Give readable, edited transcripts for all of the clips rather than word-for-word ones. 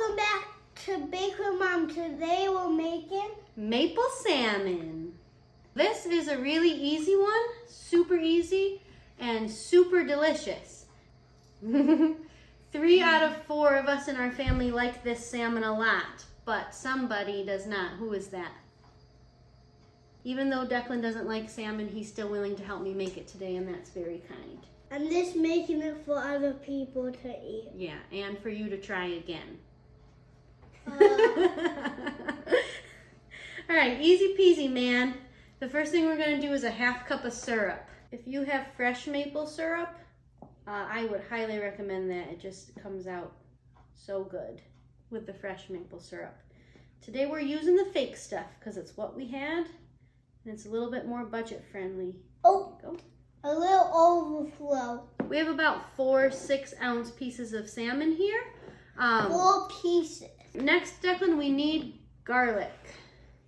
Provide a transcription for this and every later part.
Welcome back to Bake with Mom. Today we're making maple salmon. This is a really easy one, super easy and super delicious. 3 out of 4 of us in our family like this salmon a lot, but somebody does not. Who is that? Even though Declan doesn't like salmon, he's still willing to help me make it today, and that's very kind. I'm just making it for other people to eat. Yeah, and for you to try again. All right, easy peasy, man. The first thing we're gonna do is a 1/2 cup of syrup. If you have fresh maple syrup, I would highly recommend that. It just comes out so good with the fresh maple syrup. Today we're using the fake stuff because it's what we had, and it's a little bit more budget friendly. Oh, go. A little overflow. We have about 4 6-ounce pieces of salmon here. 4 pieces. Next, Declan, we need garlic.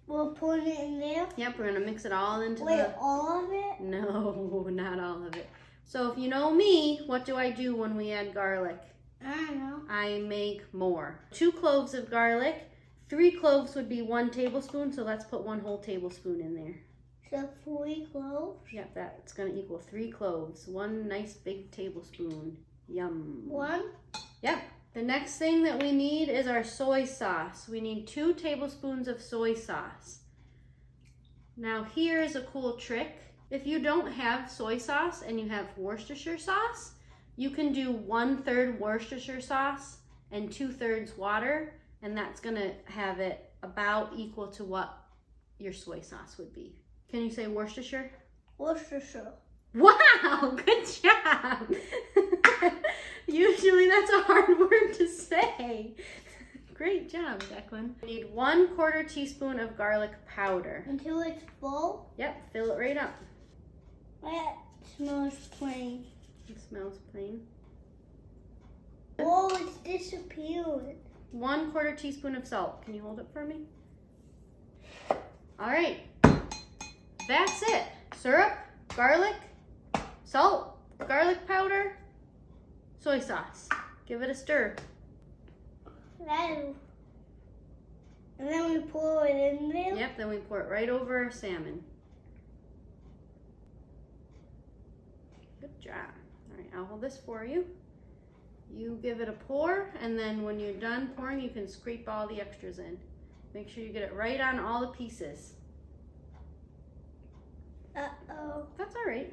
We'll put it in there. Yep, we're gonna mix it all into Wait, all of it? No, not all of it. So if you know me, what do I do when we add garlic? I don't know. I make more. 2 cloves of garlic. 3 cloves would be 1 tablespoon, so let's put 1 whole tablespoon in there. So 3 cloves? Yep, that's gonna equal 3 cloves. 1 nice big tablespoon. Yum. 1? Yep. The next thing that we need is our soy sauce. We need 2 tablespoons of soy sauce. Now here is a cool trick. If you don't have soy sauce and you have Worcestershire sauce, you can do 1/3 Worcestershire sauce and 2/3 water, and that's gonna have it about equal to what your soy sauce would be. Can you say Worcestershire? Worcestershire. Wow, good job. Usually that's a hard word to say. Great job, Declan. We need 1/4 teaspoon of garlic powder. Until it's full? Yep, fill it right up. That smells plain. It smells plain. Oh, it's disappearing. 1/4 teaspoon of salt. Can you hold it for me? All right, that's it. Syrup, garlic, salt, garlic powder, soy sauce. Give it a stir. Ladle. And then we pour it in there? Yep, then we pour it right over our salmon. Good job. All right, I'll hold this for you. You give it a pour, and then when you're done pouring, you can scrape all the extras in. Make sure you get it right on all the pieces. Uh-oh. That's all right.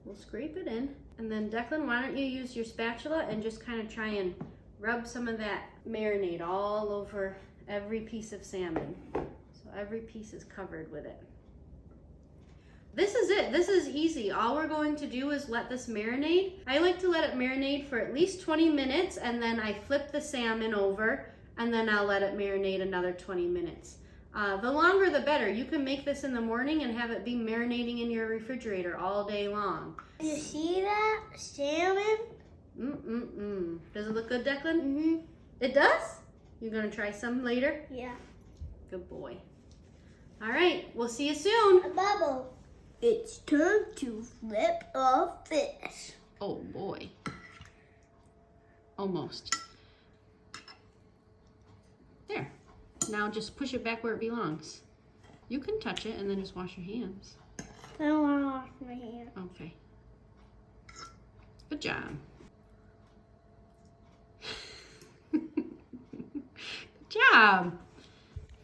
We'll scrape it in. And then Declan, why don't you use your spatula and just kind of try and rub some of that marinade all over every piece of salmon. So every piece is covered with it. This is it. This is easy. All we're going to do is let this marinate. I like to let it marinate for at least 20 minutes, and then I flip the salmon over, and then I'll let it marinate another 20 minutes. The longer the better. You can make this in the morning and have it be marinating in your refrigerator all day long. You see that? Salmon? Does it look good, Declan? Mm-hmm. It does? You're gonna try some later? Yeah. Good boy. All right, we'll see you soon. A bubble. It's time to flip a fish. Oh boy. Almost. There. Now just push it back where it belongs. You can touch it and then just wash your hands. I don't want to wash my hands. Okay. Good job. Good job.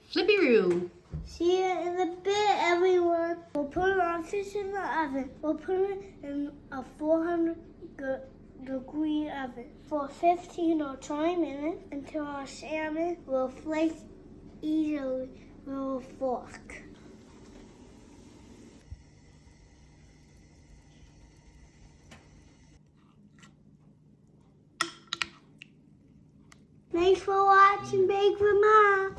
Flippy-roo. See you in a bit, everyone. We'll put our fish in the oven. We'll put it in a 400-degree oven for 15 or 20 minutes until our salmon will flake easily with a fork. Thanks for watching Bake with Mom.